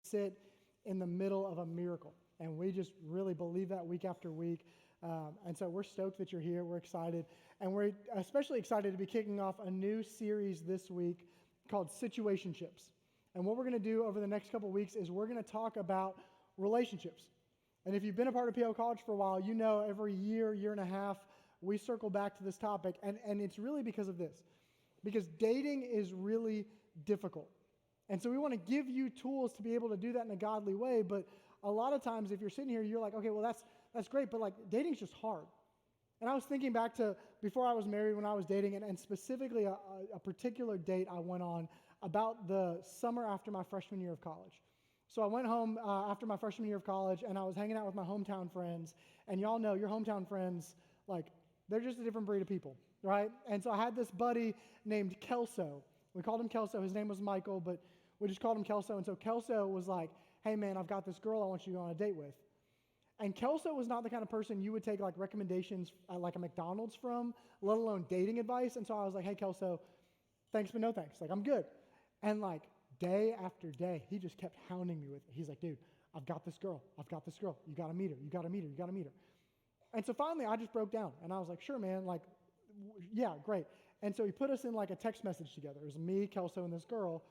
sit in the middle of a miracle. And we just really believe that week after week. And so we're stoked that you're here. We're excited. And we're especially excited to be kicking off a new series this week called Situationships. And what we're going to do over the next couple of weeks is we're going to talk about relationships. And if you've been a part of PO College for a while, you know every year, year and a half, we circle back to this topic. And it's really because of this. Because dating is really difficult. And so we want to give you tools to be able to do that in a godly way. But a lot of times if you're sitting here, you're like, okay, well, that's great. But like dating's just hard. And I was thinking back to before I was married when I was dating, and specifically a particular date I went on about the summer after my freshman year of college. So I went home after my freshman year of college, and I was hanging out with my hometown friends. And y'all know your hometown friends, like, they're just a different breed of people, right? And so I had this buddy named Kelso. We called him Kelso. His name was Michael, but we just called him Kelso. And so Kelso was like, hey, man, I've got this girl I want you to go on a date with. And Kelso was not the kind of person you would take like recommendations at like a McDonald's from, let alone dating advice. And so I was like, hey, Kelso, thanks, but no thanks. Like, I'm good. And like day after day, he just kept hounding me with it. He's like, dude, I've got this girl. I've got this girl. You got to meet her. You got to meet her. You got to meet her. And so finally, I just broke down. And I was like, sure, man. Like, yeah, great. And so he put us in like a text message together. It was me, Kelso, and this girl.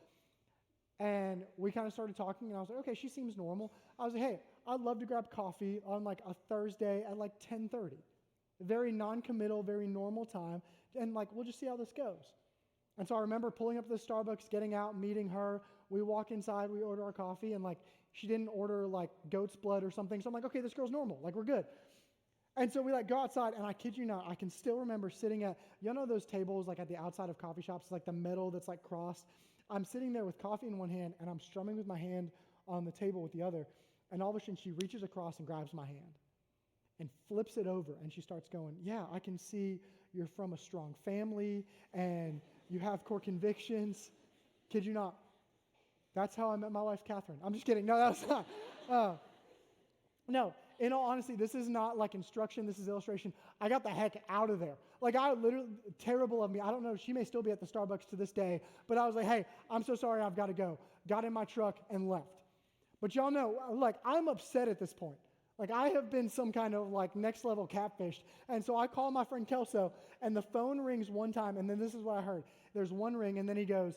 And we kind of started talking, and I was like, okay, she seems normal. I was like, hey, I'd love to grab coffee on like a Thursday at like 10:30. Very non-committal, very normal time. And like, we'll just see how this goes. And so I remember pulling up to the Starbucks, getting out, meeting her. We walk inside, we order our coffee, and like, she didn't order like goat's blood or something. So I'm like, okay, this girl's normal. Like, we're good. And so we like go outside, and I kid you not, I can still remember sitting at, you know those tables like at the outside of coffee shops, like the metal that's like crossed. I'm sitting there with coffee in one hand, and I'm strumming with my hand on the table with the other. And all of a sudden, she reaches across and grabs my hand and flips it over. And she starts going, yeah, I can see you're from a strong family, and you have core convictions. Kid you not. That's how I met my wife, Catherine. I'm just kidding. No, that's not. No, in all honesty, this is not like instruction. This is illustration. I got the heck out of there. Like, I literally, terrible of me. I don't know. She may still be at the Starbucks to this day. But I was like, hey, I'm so sorry. I've got to go. Got in my truck and left. But y'all know, like, I'm upset at this point. Like, I have been some kind of, like, next level catfished. And so I call my friend Kelso, and the phone rings one time. And then this is what I heard. There's one ring, and then he goes,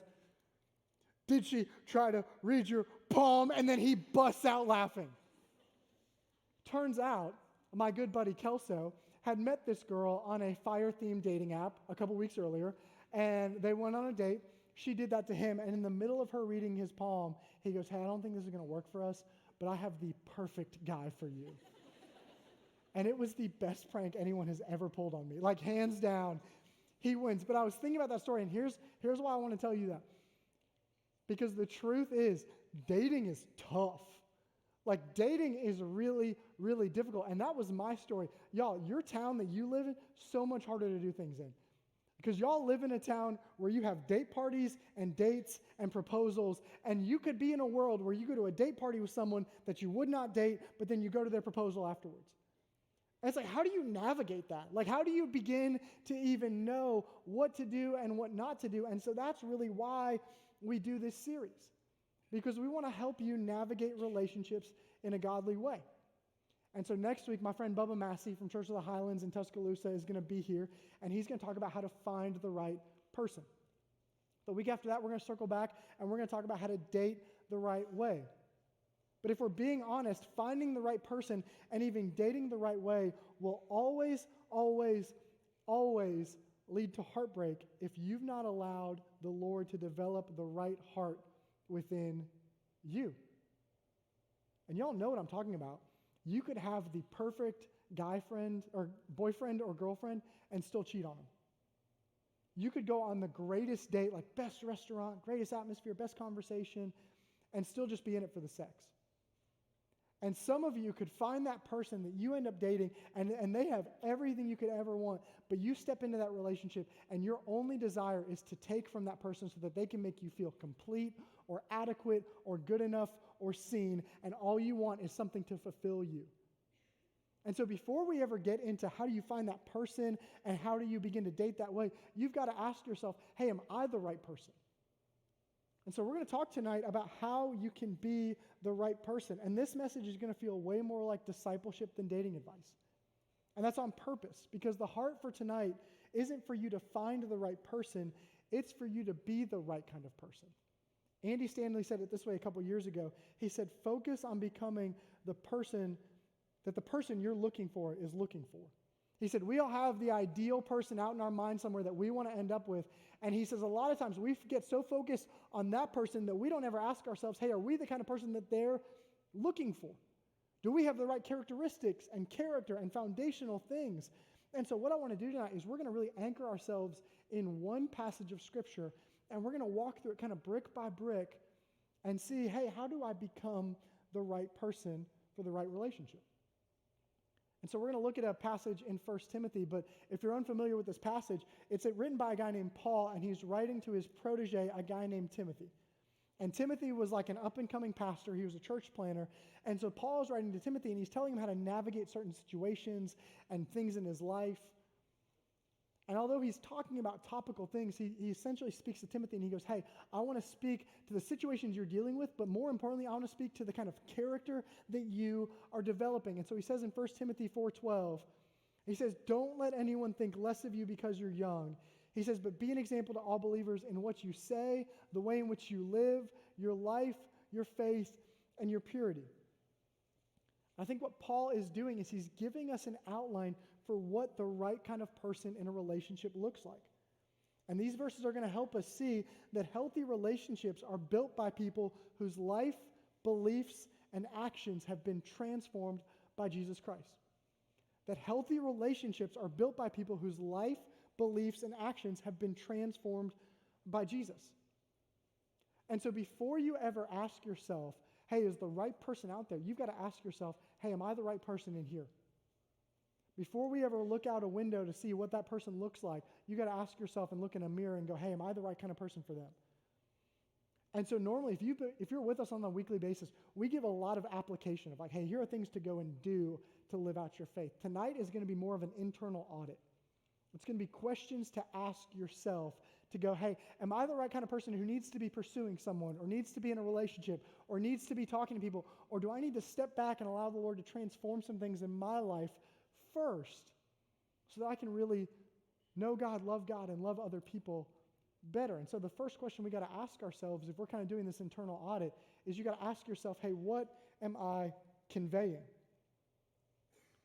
did she try to read your palm? And then he busts out laughing. Turns out, my good buddy Kelso had met this girl on a fire-themed dating app a couple weeks earlier, and they went on a date. She did that to him, and in the middle of her reading his palm, he goes, hey, I don't think this is going to work for us, but I have the perfect guy for you. And it was the best prank anyone has ever pulled on me. Like, hands down, he wins. But I was thinking about that story, and here's why I want to tell you that. Because the truth is, dating is tough. Like, dating is really, really difficult. And that was my story. Y'all, your town that you live in, so much harder to do things in. Because y'all live in a town where you have date parties and dates and proposals, and you could be in a world where you go to a date party with someone that you would not date, but then you go to their proposal afterwards. And it's like, how do you navigate that? Like, how do you begin to even know what to do and what not to do? And so that's really why we do this series. Because we want to help you navigate relationships in a godly way. And so next week, my friend Bubba Massey from Church of the Highlands in Tuscaloosa is going to be here, and he's going to talk about how to find the right person. The week after that, we're going to circle back, and we're going to talk about how to date the right way. But if we're being honest, finding the right person and even dating the right way will always, always, always lead to heartbreak if you've not allowed the Lord to develop the right heart within you. And y'all know what I'm talking about. You could have the perfect guy friend or boyfriend or girlfriend and still cheat on them. You could go on the greatest date, like best restaurant, greatest atmosphere, best conversation, and still just be in it for the sex. And some of you could find that person that you end up dating, and they have everything you could ever want, but you step into that relationship, and your only desire is to take from that person so that they can make you feel complete or adequate or good enough or seen, and all you want is something to fulfill you. And so before we ever get into how do you find that person and how do you begin to date that way, you've got to ask yourself, hey, am I the right person? And so we're going to talk tonight about how you can be the right person. And this message is going to feel way more like discipleship than dating advice. And that's on purpose, because the heart for tonight isn't for you to find the right person, it's for you to be the right kind of person. Andy Stanley said it this way a couple years ago. He said, focus on becoming the person that the person you're looking for is looking for. He said, we all have the ideal person out in our mind somewhere that we want to end up with. And he says a lot of times we get so focused on that person that we don't ever ask ourselves, hey, are we the kind of person that they're looking for? Do we have the right characteristics and character and foundational things? And so what I want to do tonight is we're going to really anchor ourselves in one passage of Scripture, and we're going to walk through it kind of brick by brick and see, hey, how do I become the right person for the right relationship? And so we're going to look at a passage in 1 Timothy, but if you're unfamiliar with this passage, it's written by a guy named Paul, and he's writing to his protege, a guy named Timothy. And Timothy was like an up-and-coming pastor. He was a church planner. And so Paul is writing to Timothy, and he's telling him how to navigate certain situations and things in his life. And although he's talking about topical things, he essentially speaks to Timothy, and he goes, hey, I want to speak to the situations you're dealing with, but more importantly, I want to speak to the kind of character that you are developing. And so he says in 1 Timothy 4:12, he says, don't let anyone think less of you because you're young. He says, but be an example to all believers in what you say, the way in which you live, your life, your faith, and your purity. I think what Paul is doing is he's giving us an outline for what the right kind of person in a relationship looks like. And these verses are going to help us see that healthy relationships are built by people whose life, beliefs, and actions have been transformed by Jesus Christ. That healthy relationships are built by people whose life, beliefs, and actions have been transformed by Jesus. And so before you ever ask yourself, hey, is the right person out there? You've got to ask yourself, hey, am I the right person in here? Before we ever look out a window to see what that person looks like, you got to ask yourself and look in a mirror and go, hey, am I the right kind of person for them? And so normally, if you're with us on a weekly basis, we give a lot of application of like, hey, here are things to go and do to live out your faith. Tonight is going to be more of an internal audit. It's going to be questions to ask yourself to go, hey, am I the right kind of person who needs to be pursuing someone or needs to be in a relationship or needs to be talking to people, or do I need to step back and allow the Lord to transform some things in my life first so that I can really know God, and love other people better? And so the first question we got to ask ourselves, if we're kind of doing this internal audit, is you got to ask yourself, hey, what am I conveying?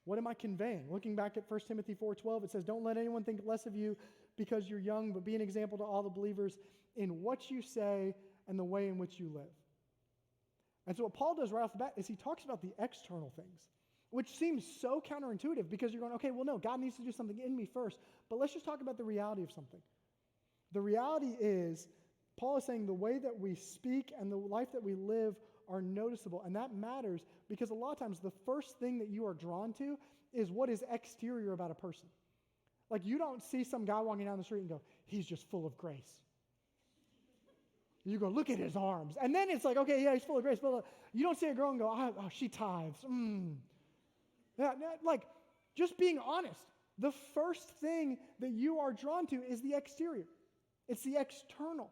What am I conveying? Looking back at 1 Timothy 4:12, it says, don't let anyone think less of you because you're young, but be an example to all the believers in what you say and the way in which you live. And so what Paul does right off the bat is he talks about the external things, which seems so counterintuitive because you're going, okay, well, no, God needs to do something in me first. But let's just talk about the reality of something. The reality is, Paul is saying the way that we speak and the life that we live are noticeable. And that matters because a lot of times the first thing that you are drawn to is what is exterior about a person. Like you don't see some guy walking down the street and go, he's just full of grace. You go, look at his arms. And then it's like, okay, yeah, he's full of grace. But you don't see a girl and go, oh, she tithes. Yeah, like, just being honest, the first thing that you are drawn to is the exterior. It's the external.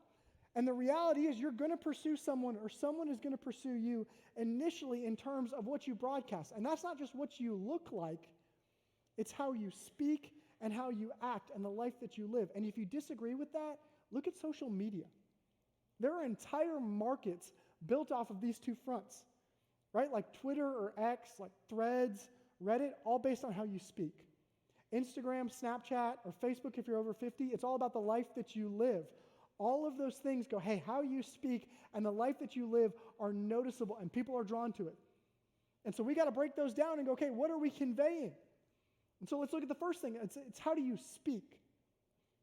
And the reality is you're going to pursue someone or someone is going to pursue you initially in terms of what you broadcast. And that's not just what you look like. It's how you speak and how you act and the life that you live. And if you disagree with that, look at social media. There are entire markets built off of these two fronts, right? Like Twitter or X, like Threads, Reddit, all based on how you speak. Instagram, Snapchat, or Facebook if you're over 50, it's all about the life that you live. All of those things go, hey, how you speak and the life that you live are noticeable and people are drawn to it. And so we got to break those down and go, okay, what are we conveying? And so let's look at the first thing. It's how do you speak?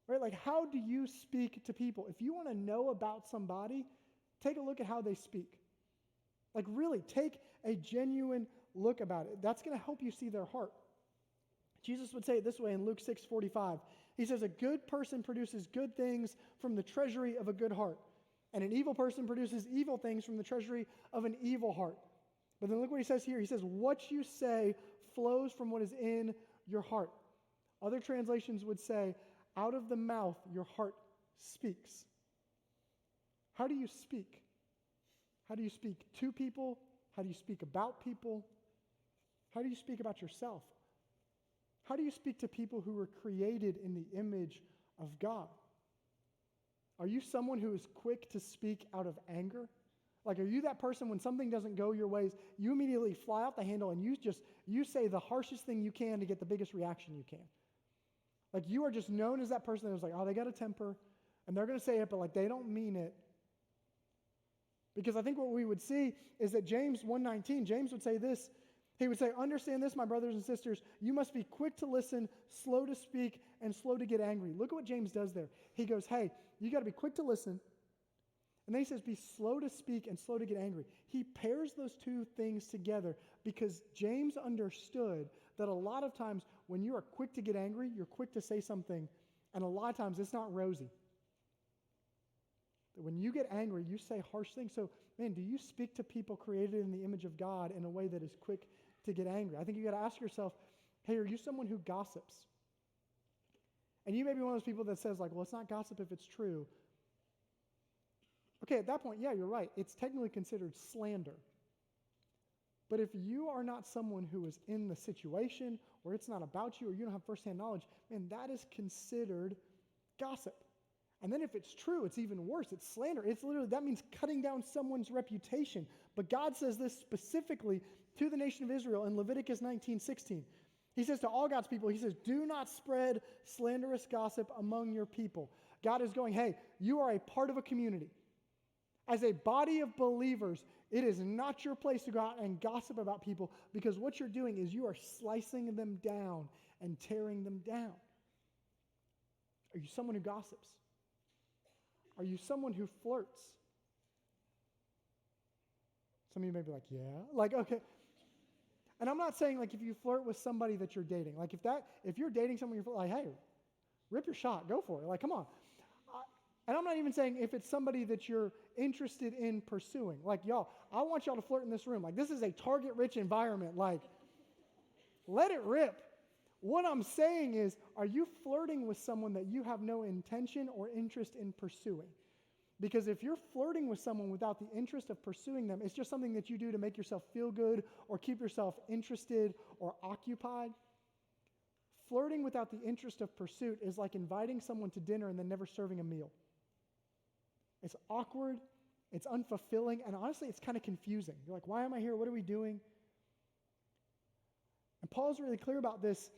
Right? Like how do you speak to people? If you want to know about somebody, take a look at how they speak. Like really, take a genuine look about it. That's going to help you see their heart. Jesus would say it this way in Luke 6:45. He says, a good person produces good things from the treasury of a good heart, and an evil person produces evil things from the treasury of an evil heart. But then look what he says here. He says, what you say flows from what is in your heart. Other translations would say, out of the mouth your heart speaks. How do you speak? How do you speak to people? How do you speak about people? How do you speak about yourself? How do you speak to people who were created in the image of God? Are you someone who is quick to speak out of anger? Like, are you that person when something doesn't go your ways, you immediately fly out the handle and you say the harshest thing you can to get the biggest reaction you can? Like, you are just known as that person that was like, oh, they got a temper, and they're going to say it, but like they don't mean it. Because I think what we would see is that James 1:19, James would say this. He would say, understand this, my brothers and sisters, you must be quick to listen, slow to speak, and slow to get angry. Look at what James does there. He goes, hey, you got to be quick to listen. And then he says, be slow to speak and slow to get angry. He pairs those two things together because James understood that a lot of times when you are quick to get angry, you're quick to say something, and a lot of times it's not rosy. When you get angry, you say harsh things. So, man, do you speak to people created in the image of God in a way that is quick to get angry? I think you got to ask yourself, hey, are you someone who gossips? And you may be one of those people that says, like, well, it's not gossip if it's true. Okay, at that point, yeah, you're right. It's technically considered slander. But if you are not someone who is in the situation, or it's not about you, or you don't have firsthand knowledge, man, that is considered gossip. And then if it's true, it's even worse. It's slander. It's literally, that means cutting down someone's reputation. But God says this specifically to the nation of Israel in Leviticus 19:16. He says to all God's people, he says, do not spread slanderous gossip among your people. God is going, hey, you are a part of a community. As a body of believers, it is not your place to go out and gossip about people because what you're doing is you are slicing them down and tearing them down. Are you someone who gossips? Are you someone who flirts? Some of you may be like, yeah. Like, okay. And I'm not saying like if you flirt with somebody that you're dating. Like if you're dating someone, you're like, hey, rip your shot. Go for it. Like, come on. And I'm not even saying if it's somebody that you're interested in pursuing. Like, y'all, I want y'all to flirt in this room. Like, this is a target-rich environment. Like, let it rip. What I'm saying is, are you flirting with someone that you have no intention or interest in pursuing? Because if you're flirting with someone without the interest of pursuing them, it's just something that you do to make yourself feel good or keep yourself interested or occupied. Flirting without the interest of pursuit is like inviting someone to dinner and then never serving a meal. It's awkward, it's unfulfilling, and honestly, it's kind of confusing. You're like, why am I here? What are we doing? And Paul's really clear about this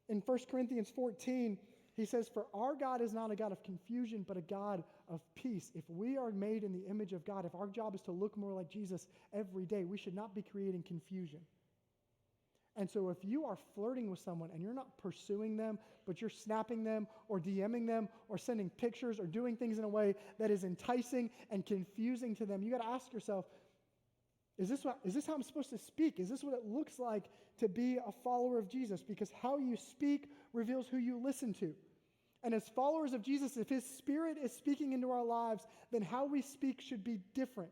in 1 Corinthians 14. He says, for our God is not a God of confusion, but a God of peace. If we are made in the image of God, if our job is to look more like Jesus every day, we should not be creating confusion. And so if you are flirting with someone and you're not pursuing them, but you're snapping them or DMing them or sending pictures or doing things in a way that is enticing and confusing to them, you got to ask yourself, is this how I'm supposed to speak? Is this what it looks like to be a follower of Jesus? Because how you speak reveals who you listen to. And as followers of Jesus, if his Spirit is speaking into our lives, then how we speak should be different.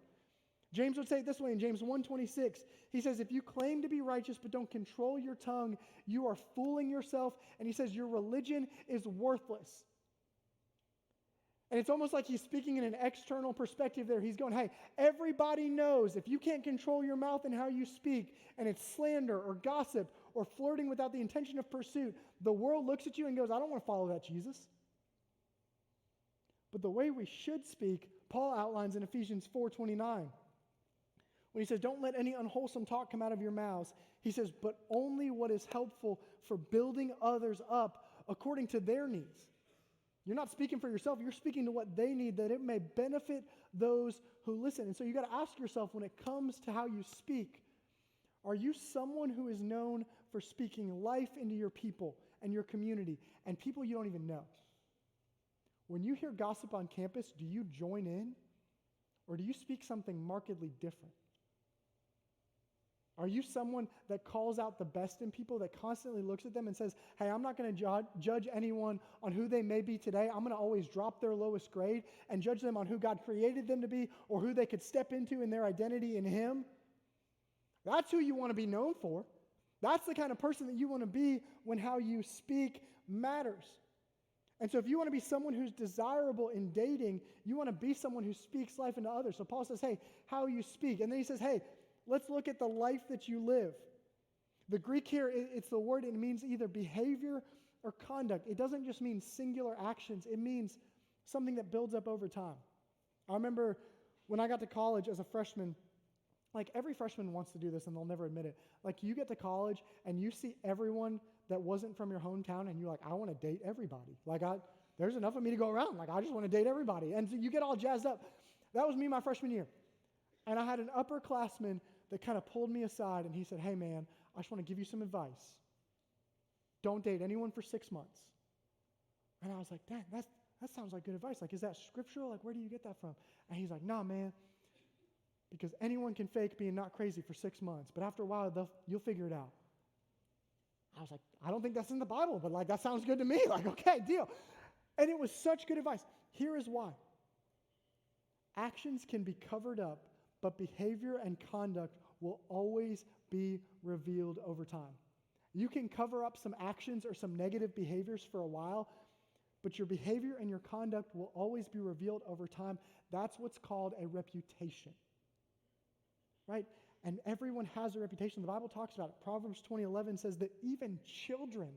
James would say it this way in James 1:26. He says, if you claim to be righteous but don't control your tongue, you are fooling yourself. And he says, your religion is worthless. And it's almost like he's speaking in an external perspective there. He's going, hey, everybody knows if you can't control your mouth and how you speak, and it's slander or gossip or flirting without the intention of pursuit, the world looks at you and goes, I don't want to follow that Jesus. But the way we should speak, Paul outlines in Ephesians 4:29. When he says, don't let any unwholesome talk come out of your mouths, he says, but only what is helpful for building others up according to their needs. You're not speaking for yourself, you're speaking to what they need, that it may benefit those who listen. And so you got to ask yourself, when it comes to how you speak, are you someone who is known for speaking life into your people and your community and people you don't even know? When you hear gossip on campus, do you join in or do you speak something markedly different? Are you someone that calls out the best in people, that constantly looks at them and says, hey, I'm not going to judge anyone on who they may be today. I'm going to always drop their lowest grade and judge them on who God created them to be or who they could step into in their identity in him? That's who you want to be known for. That's the kind of person that you want to be when how you speak matters. And so if you want to be someone who's desirable in dating, you want to be someone who speaks life into others. So Paul says, hey, how you speak. And then he says, hey, let's look at the life that you live. The Greek here, it's the word, it means either behavior or conduct. It doesn't just mean singular actions. It means something that builds up over time. I remember when I got to college as a freshman, like every freshman wants to do this and they'll never admit it. Like you get to college and you see everyone that wasn't from your hometown and you're like, I want to date everybody. Like there's enough of me to go around. Like I just want to date everybody. And so you get all jazzed up. That was me my freshman year. And I had an upperclassman that kind of pulled me aside and he said, hey man, I just want to give you some advice. Don't date anyone for 6 months. And I was like, dang, that sounds like good advice. Like, is that scriptural? Like, where do you get that from? And he's like, nah, man, because anyone can fake being not crazy for 6 months, but after a while, you'll figure it out. I was like, I don't think that's in the Bible, but like, that sounds good to me. Like, okay, deal. And it was such good advice. Here is why. Actions can be covered up, but behavior and conduct will always be revealed over time. You can cover up some actions or some negative behaviors for a while, but your behavior and your conduct will always be revealed over time. That's what's called a reputation, right? And everyone has a reputation. The Bible talks about it. Proverbs 20:11 says that even children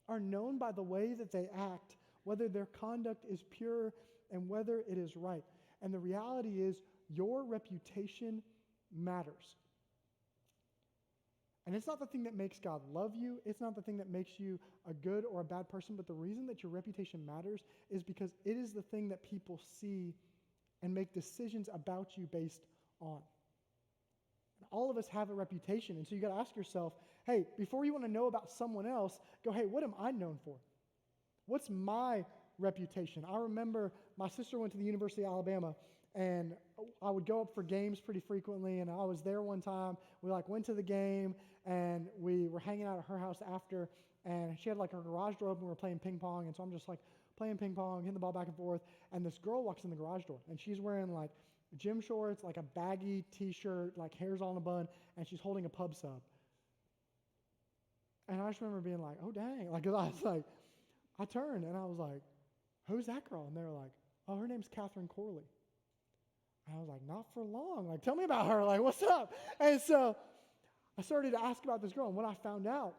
are known by the way that they act, whether their conduct is pure and whether it is right. And the reality is your reputation matters. And it's not the thing that makes God love you. It's not the thing that makes you a good or a bad person. But the reason that your reputation matters is because it is the thing that people see and make decisions about you based on. And all of us have a reputation. And so you got to ask yourself, hey, before you want to know about someone else, go, hey, what am I known for? What's my reputation? I remember my sister went to the University of Alabama, and I would go up for games pretty frequently, and I was there one time. We went to the game, and we were hanging out at her house after, and she had her garage door open. We were playing ping pong, and so I'm just playing ping pong, hitting the ball back and forth, and this girl walks in the garage door, and she's wearing gym shorts, a baggy t-shirt, hair's all in a bun, and she's holding a pub sub. And I just remember being like, oh dang, I turned and I was like, who's that girl? And they were like, oh, her name's Catherine Corley. And I was like, not for long. Tell me about her. What's up? And so I started to ask about this girl. And what I found out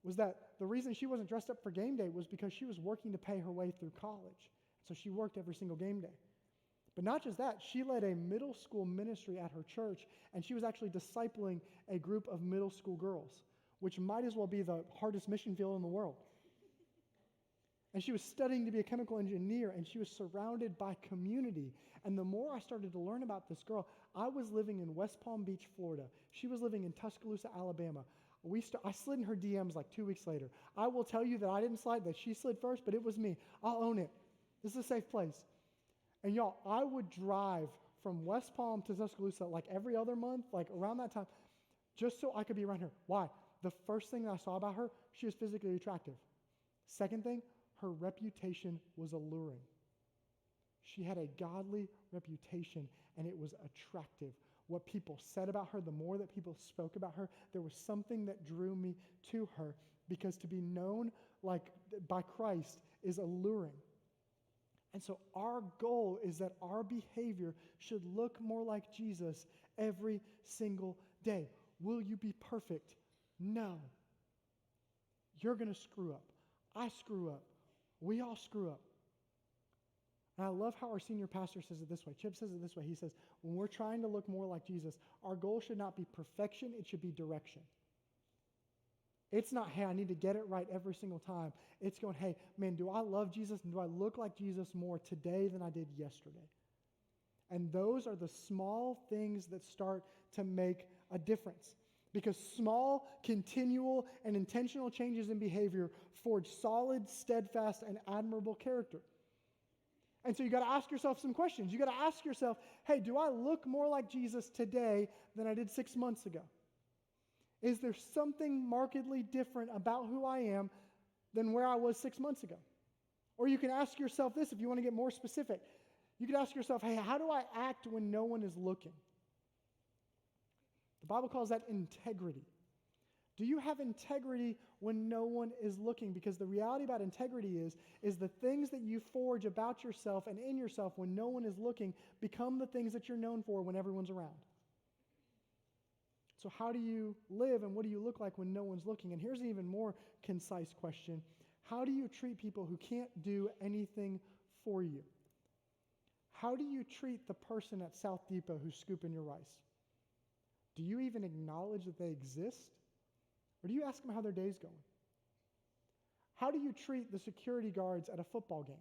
was that the reason she wasn't dressed up for game day was because she was working to pay her way through college. So she worked every single game day. But not just that, she led a middle school ministry at her church, and she was actually discipling a group of middle school girls, which might as well be the hardest mission field in the world. And she was studying to be a chemical engineer, and she was surrounded by community. And the more I started to learn about this girl, I was living in West Palm Beach, Florida. She was living in Tuscaloosa, Alabama. I slid in her DMs 2 weeks later. I will tell you that I didn't slide, that she slid first, but it was me. I'll own it. This is a safe place. And y'all, I would drive from West Palm to Tuscaloosa every other month, around that time, just so I could be around her. Why? The first thing that I saw about her, she was physically attractive. Second thing, her reputation was alluring. She had a godly reputation, and it was attractive. What people said about her, the more that people spoke about her, there was something that drew me to her, because to be known by Christ is alluring. And so our goal is that our behavior should look more like Jesus every single day. Will you be perfect? No. You're going to screw up. I screw up. We all screw up. And I love how our senior pastor says it this way. Chip says it this way. He says, when we're trying to look more like Jesus, our goal should not be perfection, it should be direction. It's not, hey, I need to get it right every single time. It's going, hey, man, do I love Jesus and do I look like Jesus more today than I did yesterday? And those are the small things that start to make a difference. Because small, continual, and intentional changes in behavior forge solid, steadfast, and admirable character. And so you got to ask yourself some questions. You got to ask yourself, hey, do I look more like Jesus today than I did 6 months ago? Is there something markedly different about who I am than where I was 6 months ago? Or you can ask yourself this if you want to get more specific. You could ask yourself, hey, how do I act when no one is looking? The Bible calls that integrity. Do you have integrity when no one is looking? Because the reality about integrity is the things that you forge about yourself and in yourself when no one is looking become the things that you're known for when everyone's around. So how do you live and what do you look like when no one's looking? And here's an even more concise question. How do you treat people who can't do anything for you? How do you treat the person at South Depot who's scooping your rice? Do you even acknowledge that they exist? Or do you ask them how their day's going? How do you treat the security guards at a football game?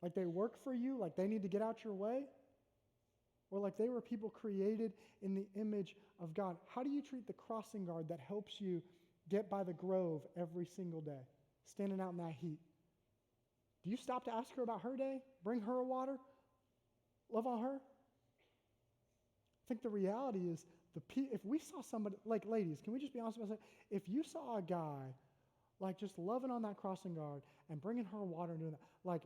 Like they work for you, like they need to get out your way? Or like they were people created in the image of God? How do you treat the crossing guard that helps you get by the Grove every single day, standing out in that heat? Do you stop to ask her about her day? Bring her a water? Love on her? I think the reality is, if we saw somebody, like ladies, can we just be honest about that? If you saw a guy, like just loving on that crossing guard and bringing her water and doing that, like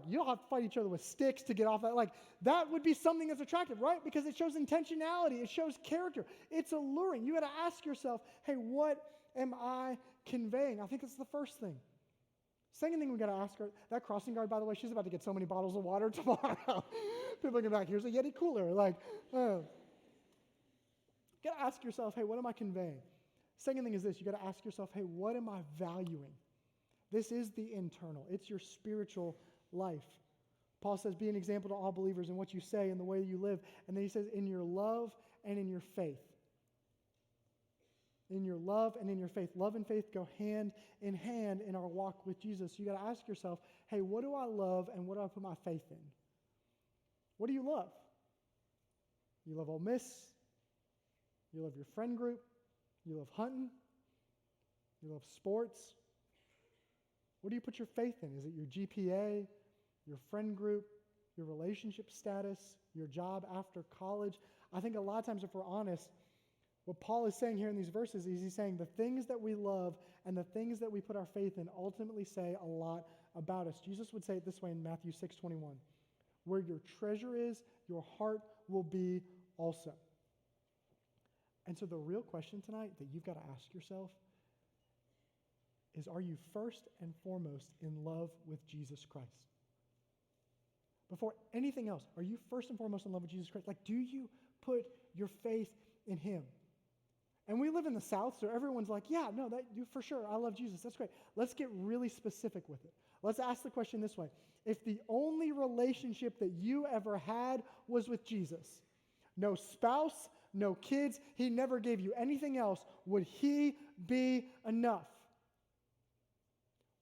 you don't have to fight each other with sticks to get off that. Like, that would be something that's attractive, right? Because it shows intentionality. It shows character. It's alluring. You got to ask yourself, hey, what am I conveying? I think that's the first thing. Second thing we got to ask her, that crossing guard, by the way, she's about to get so many bottles of water tomorrow. People looking back, here's a Yeti cooler. Like, you got to ask yourself, hey, what am I conveying? Second thing is this, you got to ask yourself, hey, what am I valuing? This is the internal. It's your spiritual life. Paul says, be an example to all believers in what you say and the way you live. And then he says, in your love and in your faith. In your love and in your faith. Love and faith go hand in our walk with Jesus. You got to ask yourself, hey, what do I love and what do I put my faith in? What do you love? You love Ole Miss. You love your friend group. You love hunting. You love sports. What do you put your faith in? Is it your GPA, your friend group, your relationship status, your job after college? I think a lot of times, if we're honest, what Paul is saying here in these verses is he's saying the things that we love and the things that we put our faith in ultimately say a lot about us. Jesus would say it this way in Matthew 6:21. Where your treasure is, your heart will be also. And so the real question tonight that you've got to ask yourself is, are you first and foremost in love with Jesus Christ? Before anything else, are you first and foremost in love with Jesus Christ? Like, do you put your faith in him? And we live in the South, so everyone's like, yeah, no, that you for sure. I love Jesus. That's great. Let's get really specific with it. Let's ask the question this way. If the only relationship that you ever had was with Jesus, no spouse, no kids, he never gave you anything else, would he be enough?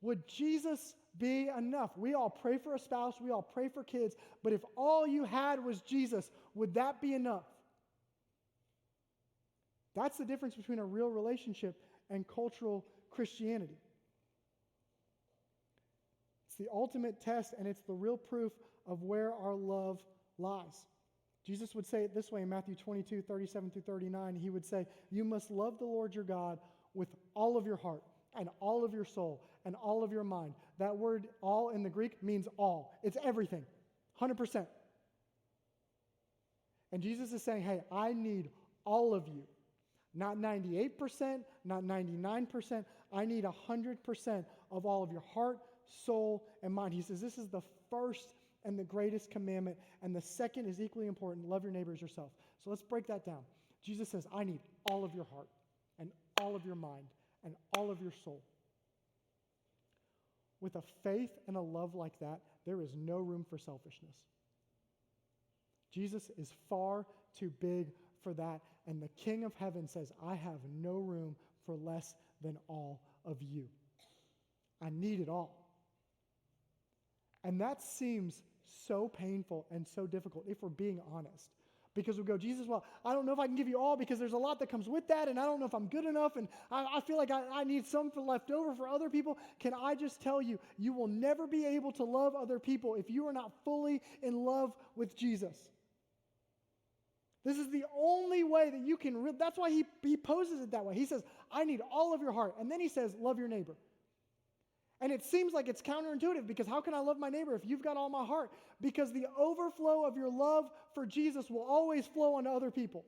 Would Jesus be enough? We all pray for a spouse, we all pray for kids, but if all you had was Jesus, would that be enough? That's the difference between a real relationship and cultural Christianity. It's the ultimate test, and it's the real proof of where our love lies. Jesus would say it this way in Matthew 22:37-39. He would say, you must love the Lord your God with all of your heart and all of your soul and all of your mind. That word all in the Greek means all. It's everything, 100%. And Jesus is saying, hey, I need all of you. Not 98%, not 99%. I need 100% of all of your heart, soul, and mind. He says this is the first and the greatest commandment, and the second is equally important. Love your neighbor as yourself. So let's break that down. Jesus says, I need all of your heart and all of your mind and all of your soul. With a faith and a love like that, there is no room for selfishness. Jesus is far too big for that, and the King of Heaven says, I have no room for less than all of you. I need it all. And that seems so painful and so difficult if we're being honest. Because we go, Jesus, well, I don't know if I can give you all because there's a lot that comes with that, and I don't know if I'm good enough, and I feel like I need some left over for other people. Can I just tell you, you will never be able to love other people if you are not fully in love with Jesus. This is the only way that you can, that's why he poses it that way. He says, I need all of your heart. And then he says, love your neighbor. And it seems like it's counterintuitive because how can I love my neighbor if you've got all my heart? Because the overflow of your love for Jesus will always flow onto other people.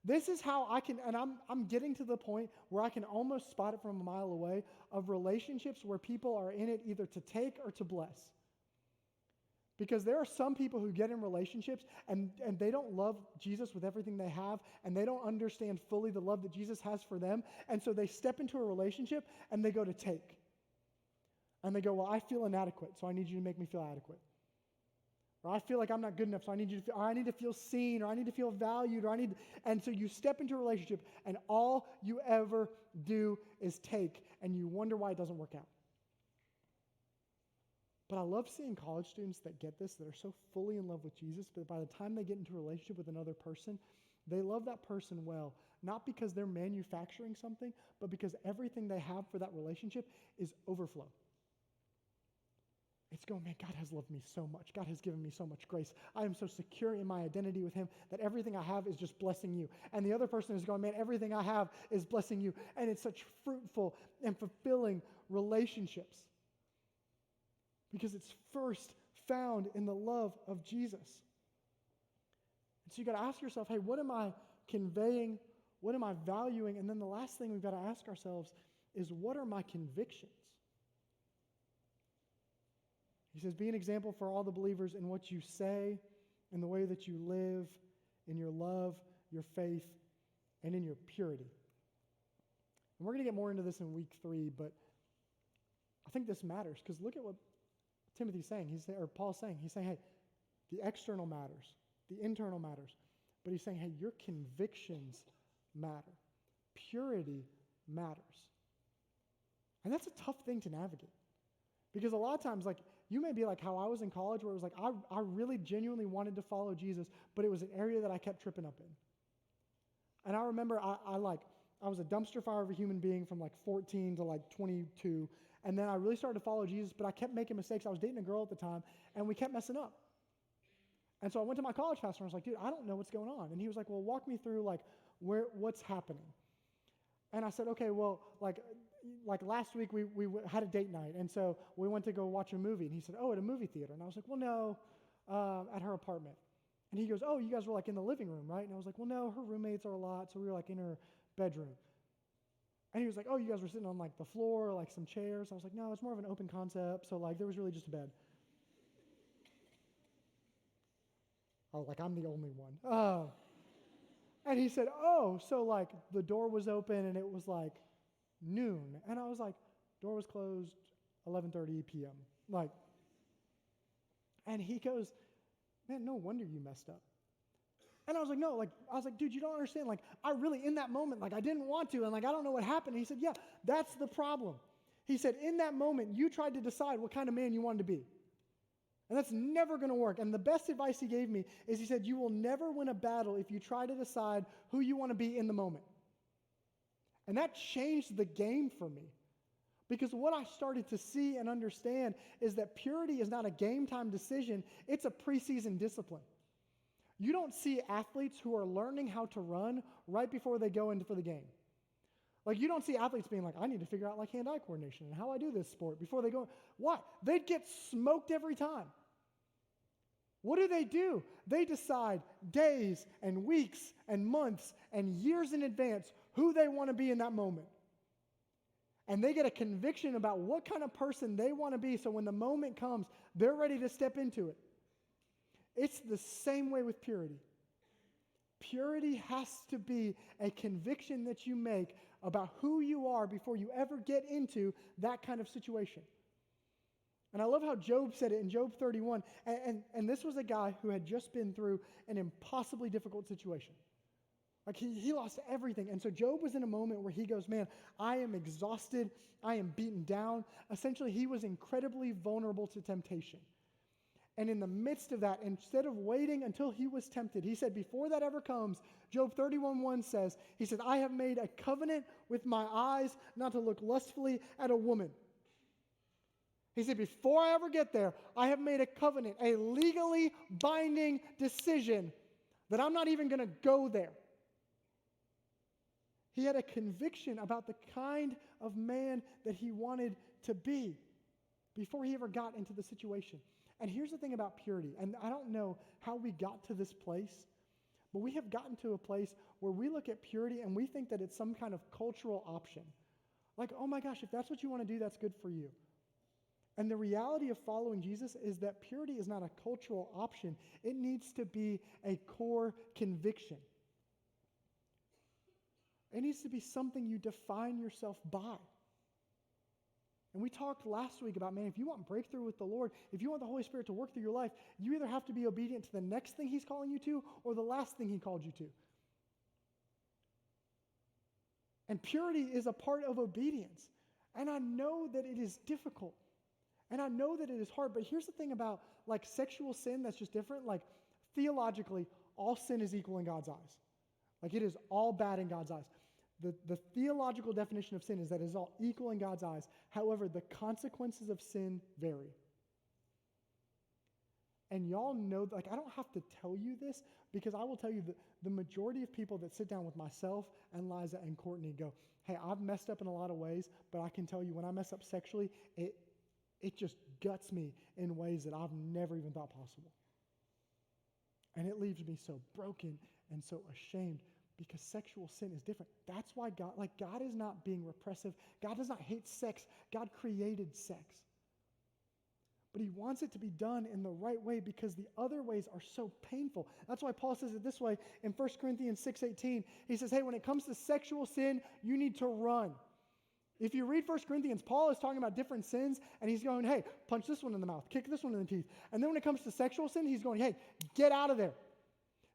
This is how I can, and I'm getting to the point where I can almost spot it from a mile away, of relationships where people are in it either to take or to bless. Because there are some people who get in relationships and they don't love Jesus with everything they have, and they don't understand fully the love that Jesus has for them, and so they step into a relationship and they go to take. And they go, well, I feel inadequate, so I need you to make me feel adequate. Or I feel like I'm not good enough, so I need you to feel, or I need to feel seen, or I need to feel valued, and so you step into a relationship, and all you ever do is take, and you wonder why it doesn't work out. But I love seeing college students that get this, that are so fully in love with Jesus, but by the time they get into a relationship with another person, they love that person well, not because they're manufacturing something, but because everything they have for that relationship is overflow. It's going, man, God has loved me so much. God has given me so much grace. I am so secure in my identity with him that everything I have is just blessing you. And the other person is going, man, everything I have is blessing you. And it's such fruitful and fulfilling relationships because it's first found in the love of Jesus. And so you got to ask yourself, hey, what am I conveying? What am I valuing? And then the last thing we've got to ask ourselves is, what are my convictions? He says, be an example for all the believers in what you say, in the way that you live, in your love, your faith, and in your purity. And we're going to get more into this in week 3, but I think this matters because look at what Timothy's saying. Or Paul's saying. He's saying, hey, the external matters, the internal matters. But he's saying, hey, your convictions matter. Purity matters. And that's a tough thing to navigate. Because a lot of times, like, you may be like how I was in college, where it was like, I really genuinely wanted to follow Jesus, but it was an area that I kept tripping up in. And I remember I was a dumpster fire of a human being from like 14 to like 22, and then I really started to follow Jesus, but I kept making mistakes. I was dating a girl at the time, and we kept messing up. And so I went to my college pastor, and I was like, dude, I don't know what's going on. And he was like, well, walk me through like what's happening. And I said, okay, well, like last week we had a date night, and so we went to go watch a movie, and he said, oh, at a movie theater. And I was like, well, no, at her apartment. And he goes, oh, you guys were like in the living room, right? And I was like, well, no, her roommates are a lot, so we were like in her bedroom. And he was like, oh, you guys were sitting on like the floor, like some chairs. I was like, no, it's more of an open concept, so like there was really just a bed. Oh, like I'm the only one. And he said, oh, so like the door was open and it was like noon. And I was like, door was closed 11:30 p.m. Like, and he goes, man, no wonder you messed up. And I was like, no, like, I was like, dude, you don't understand. Like, I really, in that moment, like, I didn't want to, and like, I don't know what happened. And he said, yeah, that's the problem. He said, in that moment, you tried to decide what kind of man you wanted to be. And that's never going to work. And the best advice he gave me is he said, you will never win a battle if you try to decide who you want to be in the moment. And that changed the game for me. Because what I started to see and understand is that purity is not a game time decision, it's a preseason discipline. You don't see athletes who are learning how to run right before they go into for the game. Like, you don't see athletes being like, I need to figure out like hand-eye coordination and how I do this sport before they go. Why? They'd get smoked every time. What do? They decide days and weeks and months and years in advance who they want to be in that moment. And they get a conviction about what kind of person they want to be, so when the moment comes, they're ready to step into it. It's the same way with purity. Purity has to be a conviction that you make about who you are before you ever get into that kind of situation. And I love how Job said it in Job 31. And this was a guy who had just been through an impossibly difficult situation. Like he lost everything. And so Job was in a moment where he goes, man, I am exhausted. I am beaten down. Essentially, he was incredibly vulnerable to temptation. And in the midst of that, instead of waiting until he was tempted, he said, before that ever comes, Job 31:1 says, he said, I have made a covenant with my eyes not to look lustfully at a woman. He said, before I ever get there, I have made a covenant, a legally binding decision that I'm not even going to go there. He had a conviction about the kind of man that he wanted to be before he ever got into the situation. And here's the thing about purity, and I don't know how we got to this place, But we have gotten to a place where we look at purity and we think that it's some kind of cultural option. Like, oh my gosh, if that's what you want to do, that's good for you. And the reality of following Jesus is that purity is not a cultural option. It needs to be a core conviction. It needs to be something you define yourself by. And we talked last week about, man, if you want breakthrough with the Lord, if you want the Holy Spirit to work through your life, you either have to be obedient to the next thing He's calling you to or the last thing He called you to. And purity is a part of obedience. And I know that it is difficult. And I know that it is hard. But here's the thing about like sexual sin that's just different. Like theologically, all sin is equal in God's eyes. Like it is all bad in God's eyes. The theological definition of sin is that it is all equal in God's eyes. However, the consequences of sin vary. And y'all know, like, I don't have to tell you this because I will tell you that the majority of people that sit down with myself and Liza and Courtney go, hey, I've messed up in a lot of ways, but I can tell you when I mess up sexually, it just guts me in ways that I've never even thought possible. And it leaves me so broken and so ashamed because sexual sin is different. That's why God is not being repressive. God does not hate sex. God created sex. But He wants it to be done in the right way because the other ways are so painful. That's why Paul says it this way in 1 Corinthians 6:18. He says, hey, when it comes to sexual sin, you need to run. If you read 1 Corinthians, Paul is talking about different sins, and he's going, hey, punch this one in the mouth, kick this one in the teeth. And then when it comes to sexual sin, he's going, hey, get out of there.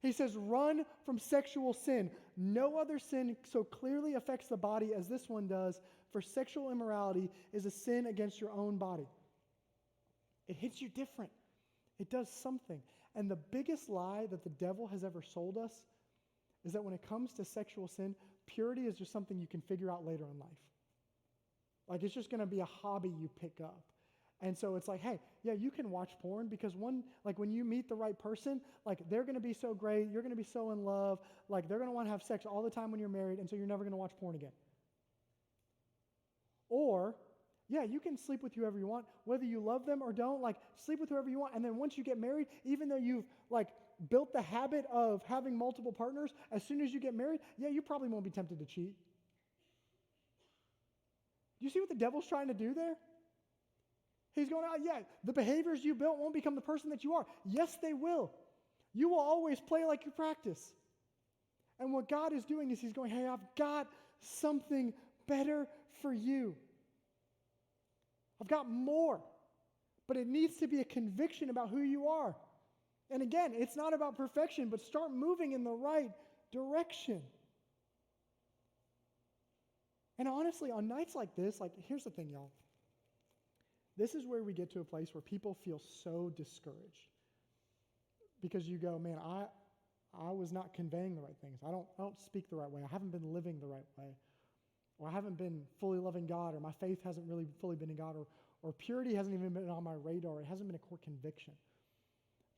He says, run from sexual sin. No other sin so clearly affects the body as this one does, for sexual immorality is a sin against your own body. It hits you different. It does something. And the biggest lie that the devil has ever sold us is that when it comes to sexual sin, purity is just something you can figure out later in life. Like it's just going to be a hobby you pick up. And so it's like, hey, yeah, you can watch porn because when you meet the right person, like they're going to be so great, you're going to be so in love, like they're going to want to have sex all the time when you're married, and so you're never going to watch porn again. Or, yeah, you can sleep with whoever you want, whether you love them or don't, like sleep with whoever you want, and then once you get married, even though you've like built the habit of having multiple partners, as soon as you get married, yeah, you probably won't be tempted to cheat. Do you see what the devil's trying to do there? He's going, yeah, the behaviors you built won't become the person that you are. Yes, they will. You will always play like you practice. And what God is doing is He's going, hey, I've got something better for you. I've got more. But it needs to be a conviction about who you are. And again, it's not about perfection, but start moving in the right direction. And honestly, on nights like this, like here's the thing, y'all. This is where we get to a place where people feel so discouraged. Because you go, man, I was not conveying the right things. I don't speak the right way. I haven't been living the right way. Or I haven't been fully loving God, or my faith hasn't really fully been in God, or purity hasn't even been on my radar. It hasn't been a core conviction.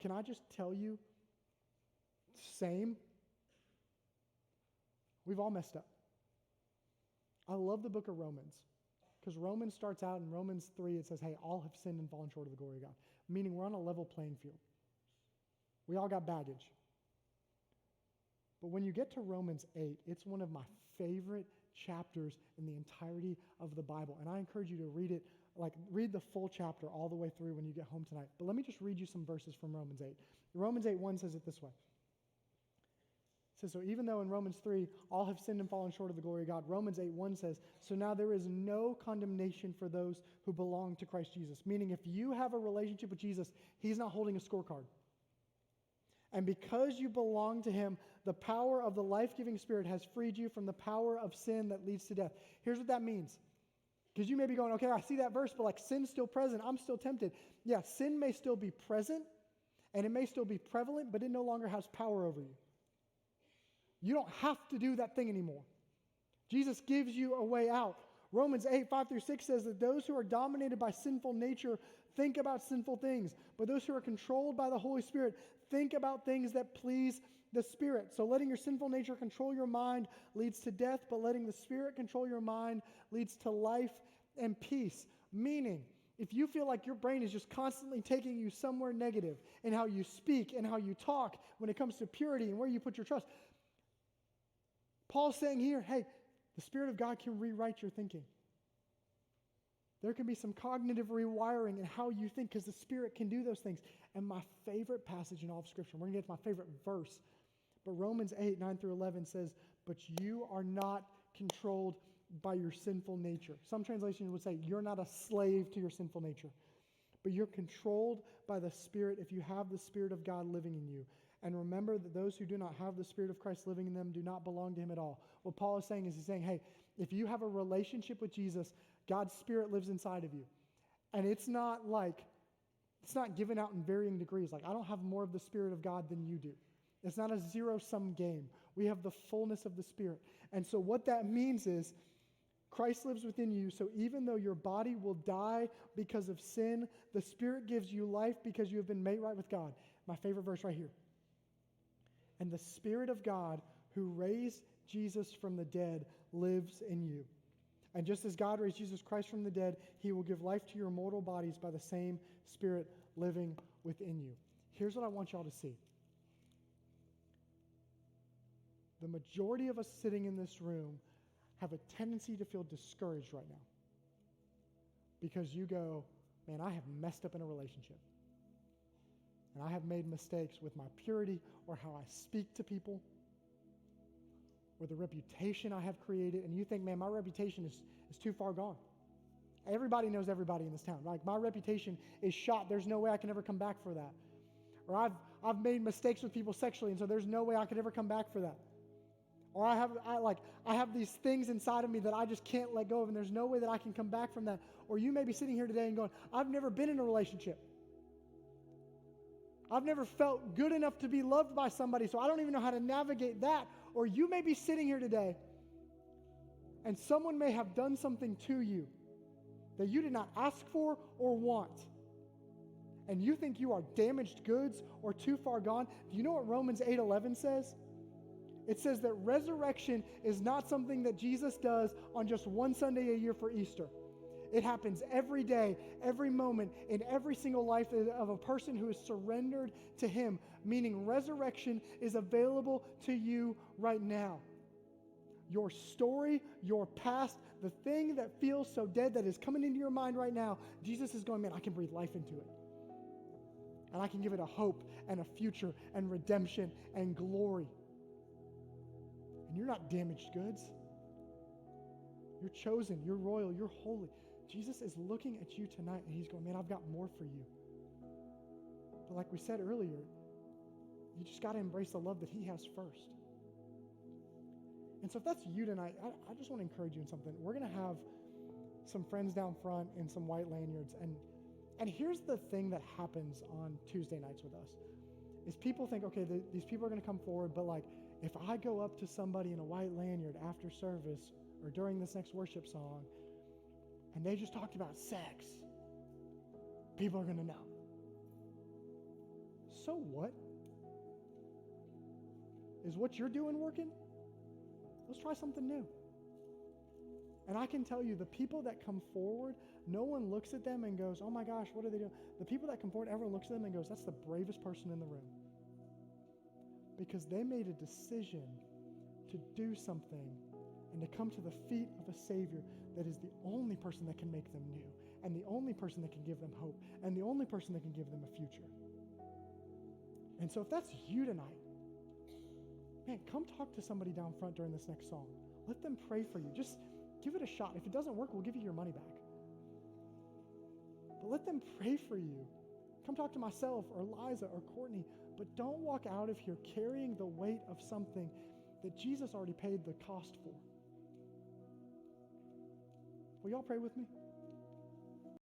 Can I just tell you, same? We've all messed up. I love the book of Romans. Because Romans starts out in Romans 3, it says, hey, all have sinned and fallen short of the glory of God. Meaning we're on a level playing field. We all got baggage. But when you get to Romans 8, it's one of my favorite chapters in the entirety of the Bible. And I encourage you to read it, like read the full chapter all the way through when you get home tonight. But let me just read you some verses from Romans 8. Romans 8:1 says it this way. It says, so even though in Romans 3, all have sinned and fallen short of the glory of God, Romans 8:1 says, so now there is no condemnation for those who belong to Christ Jesus. Meaning if you have a relationship with Jesus, He's not holding a scorecard. And because you belong to Him, the power of the life-giving Spirit has freed you from the power of sin that leads to death. Here's what that means. Because you may be going, okay, I see that verse, but like sin's still present. I'm still tempted. Yeah, sin may still be present, and it may still be prevalent, but it no longer has power over you. You don't have to do that thing anymore. Jesus gives you a way out. Romans 8:5-6 says that those who are dominated by sinful nature think about sinful things, but those who are controlled by the Holy Spirit think about things that please the Spirit. So letting your sinful nature control your mind leads to death, but letting the Spirit control your mind leads to life and peace. Meaning, if you feel like your brain is just constantly taking you somewhere negative in how you speak and how you talk when it comes to purity and where you put your trust, Paul's saying here, hey, the Spirit of God can rewrite your thinking. There can be some cognitive rewiring in how you think because the Spirit can do those things. And my favorite passage in all of Scripture, we're going to get to my favorite verse, but Romans 8, 9 through 11 says, but you are not controlled by your sinful nature. Some translations would say you're not a slave to your sinful nature, but you're controlled by the Spirit if you have the Spirit of God living in you. And remember that those who do not have the Spirit of Christ living in them do not belong to him at all. What Paul is saying is he's saying, hey, if you have a relationship with Jesus, God's Spirit lives inside of you. And it's not given out in varying degrees. Like, I don't have more of the Spirit of God than you do. It's not a zero-sum game. We have the fullness of the Spirit. And so what that means is Christ lives within you, so even though your body will die because of sin, the Spirit gives you life because you have been made right with God. My favorite verse right here. And the Spirit of God who raised Jesus from the dead lives in you. And just as God raised Jesus Christ from the dead, he will give life to your mortal bodies by the same Spirit living within you. Here's what I want y'all to see. The majority of us sitting in this room have a tendency to feel discouraged right now because you go, man, I have messed up in a relationship. And I have made mistakes with my purity or how I speak to people or the reputation I have created. And you think, man, my reputation is too far gone. Everybody knows everybody in this town. Like, my reputation is shot. There's no way I can ever come back for that. Or I've made mistakes with people sexually, and so there's no way I could ever come back for that. Or I have these things inside of me that I just can't let go of, and there's no way that I can come back from that. Or you may be sitting here today and going, I've never been in a relationship. I've never felt good enough to be loved by somebody, so I don't even know how to navigate that. Or you may be sitting here today, and someone may have done something to you that you did not ask for or want. And you think you are damaged goods or too far gone. Do you know what Romans 8:11 says? It says that resurrection is not something that Jesus does on just one Sunday a year for Easter. It happens every day, every moment, in every single life of a person who is surrendered to him, meaning resurrection is available to you right now. Your story, your past, the thing that feels so dead that is coming into your mind right now, Jesus is going, man, I can breathe life into it. And I can give it a hope and a future and redemption and glory. And you're not damaged goods. You're chosen, you're royal, you're holy. Jesus is looking at you tonight and he's going, man, I've got more for you. But like we said earlier, you just got to embrace the love that he has first. And so if that's you tonight, I just want to encourage you in something. We're going to have some friends down front in some white lanyards. And here's the thing that happens on Tuesday nights with us, is people think, okay, these people are going to come forward, but like, if I go up to somebody in a white lanyard after service or during this next worship song, and they just talked about sex, people are going to know. So what? Is what you're doing working? Let's try something new. And I can tell you, the people that come forward, no one looks at them and goes, oh my gosh, what are they doing? The people that come forward, everyone looks at them and goes, that's the bravest person in the room. Because they made a decision to do something and to come to the feet of a Savior that is the only person that can make them new, and the only person that can give them hope, and the only person that can give them a future. And so if that's you tonight, man, come talk to somebody down front during this next song. Let them pray for you. Just give it a shot. If it doesn't work, we'll give you your money back. But let them pray for you. Come talk to myself or Liza or Courtney, but don't walk out of here carrying the weight of something that Jesus already paid the cost for. Will y'all pray with me?